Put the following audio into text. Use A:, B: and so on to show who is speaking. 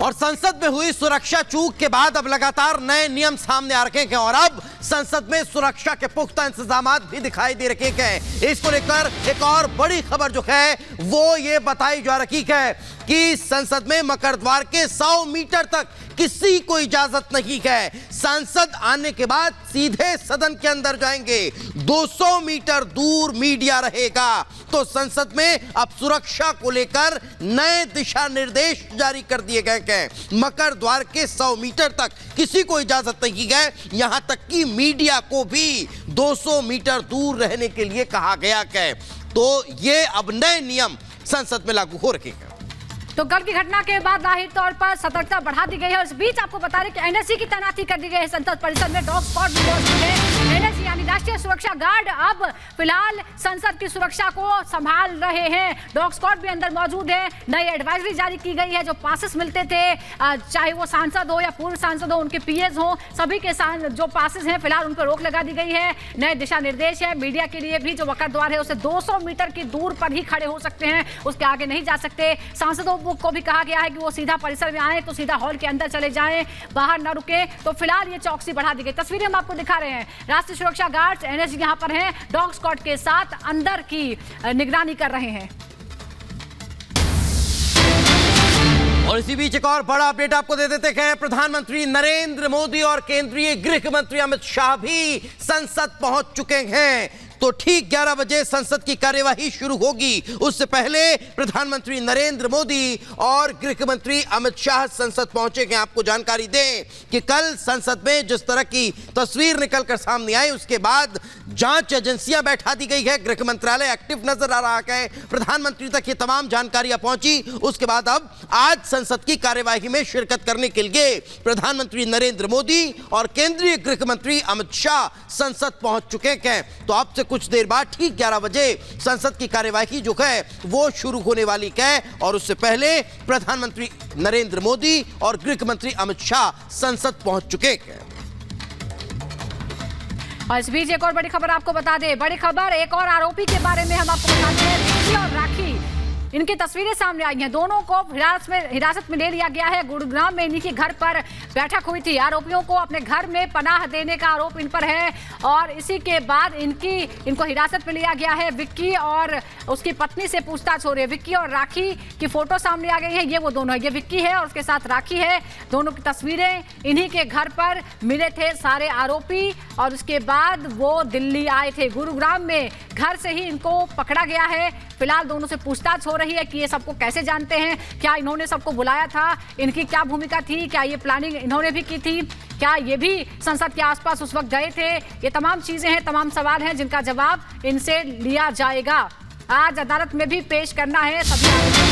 A: और संसद में हुई सुरक्षा चूक के बाद अब लगातार नए नियम सामने आ रखे हैं और अब संसद में सुरक्षा के पुख्ता इंतजाम भी दिखाई दे रखे हैं। इसको लेकर एक और बड़ी खबर जो है वो ये बताई जा रही है कि संसद में मकर द्वार के 100 मीटर तक किसी को इजाजत नहीं है। सांसद आने के बाद सीधे सदन के अंदर जाएंगे, 200 मीटर दूर मीडिया रहेगा। तो संसद में अब सुरक्षा को लेकर नए दिशा निर्देश जारी कर दिए गए हैं। मकर द्वार के 100 मीटर तक किसी को इजाजत नहीं है, यहां तक कि मीडिया को भी 200 मीटर दूर रहने के लिए कहा गया है। तो ये अब नए नियम संसद में लागू हो रहे हैं।
B: तो कल की घटना के बाद जाहिर तौर पर सतर्कता बढ़ा दी गई है। इस बीच आपको बता दें कि एनएसजी की तैनाती कर दी गई है। संसद परिसर में डॉग स्क्वाड भी मौजूद है। एनएसजी यानी राष्ट्रीय सुरक्षा गार्ड अब फिलहाल संसद की सुरक्षा को संभाल रहे हैं। डॉग स्क्वाड भी अंदर मौजूद है। नई एडवाइजरी जारी की गई है। जो पासेस मिलते थे, चाहे वो सांसद हो या पूर्व सांसद हो, उनके पीएस हो, सभी के जो पासेस हैं फिलहाल उन पर रोक लगा दी गई है। नए दिशा निर्देश है। मीडिया के लिए भी जो मकर द्वार है उसे 200 मीटर की दूर पर ही खड़े हो सकते हैं, उसके आगे नहीं जा सकते। सांसदों को भी कहा गया है कि वो सीधा परिसर में आए तो सीधा हॉल के अंदर चले जाएं, बाहर न रुके। तो फिलहाल ये चौकसी बढ़ा दी गई। तस्वीरें हम आपको दिखा रहे हैं। राष्ट्रीय सुरक्षा गार्ड एनएसजी यहां पर हैं, डॉग स्क्वाड के साथ अंदर की निगरानी कर रहे हैं।
A: और इसी बीच एक और बड़ा अपडेट आपको दे देते हैं। प्रधानमंत्री नरेंद्र मोदी और केंद्रीय गृह मंत्री अमित शाह भी संसद पहुंच चुके हैं। तो ठीक 11 बजे संसद की कार्यवाही शुरू होगी। उससे पहले प्रधानमंत्री नरेंद्र मोदी और गृह मंत्री अमित शाह संसद पहुंचेंगे। आपको जानकारी दें कि कल संसद में जिस तरह की तस्वीर निकलकर सामने आई, उसके बाद जांच एजेंसियां बैठा दी गई है। गृह मंत्रालय एक्टिव नजर आ रहा है। प्रधानमंत्री तक ये तमाम जानकारियां पहुंची। उसके बाद अब आज संसद की कार्यवाही में शिरकत करने के लिए प्रधानमंत्री नरेंद्र मोदी और केंद्रीय गृह मंत्री अमित शाह संसद पहुंच चुके हैं। तो अब से कुछ देर बाद ठीक 11 बजे संसद की कार्यवाही जो है वो शुरू होने वाली है। और उससे पहले प्रधानमंत्री नरेंद्र मोदी और गृह मंत्री अमित शाह संसद पहुंच चुके हैं।
B: और इस बीच एक और बड़ी खबर आपको बता दें। बड़ी खबर एक और आरोपी के बारे में हम आपको बताते हैं। विक्की और राखी, इनकी तस्वीरें सामने आई हैं। दोनों को हिरासत में ले लिया गया है। गुरुग्राम में इन्हीं के घर पर बैठक हुई थी। आरोपियों को अपने घर में पनाह देने का आरोप इन पर है और इसी के बाद इनको हिरासत में लिया गया है। विक्की और उसकी पत्नी से पूछताछ हो रही है। विक्की और राखी की फोटो सामने आ गई है। ये वो दोनों है, ये विक्की है और उसके साथ राखी है। दोनों की तस्वीरें। इन्हीं के घर पर मिले थे सारे आरोपी और उसके बाद वो दिल्ली आए थे। गुरुग्राम में घर से ही इनको पकड़ा गया है। फिलहाल दोनों से पूछताछ हो रही है कि ये सबको कैसे जानते हैं, क्या इन्होंने सबको बुलाया था, इनकी क्या भूमिका थी, क्या ये प्लानिंग इन्होंने भी की थी, क्या ये भी संसद के आसपास उस वक्त गए थे। ये तमाम चीजें हैं, तमाम सवाल हैं जिनका जवाब इनसे लिया जाएगा। आज अदालत में भी पेश करना है सभी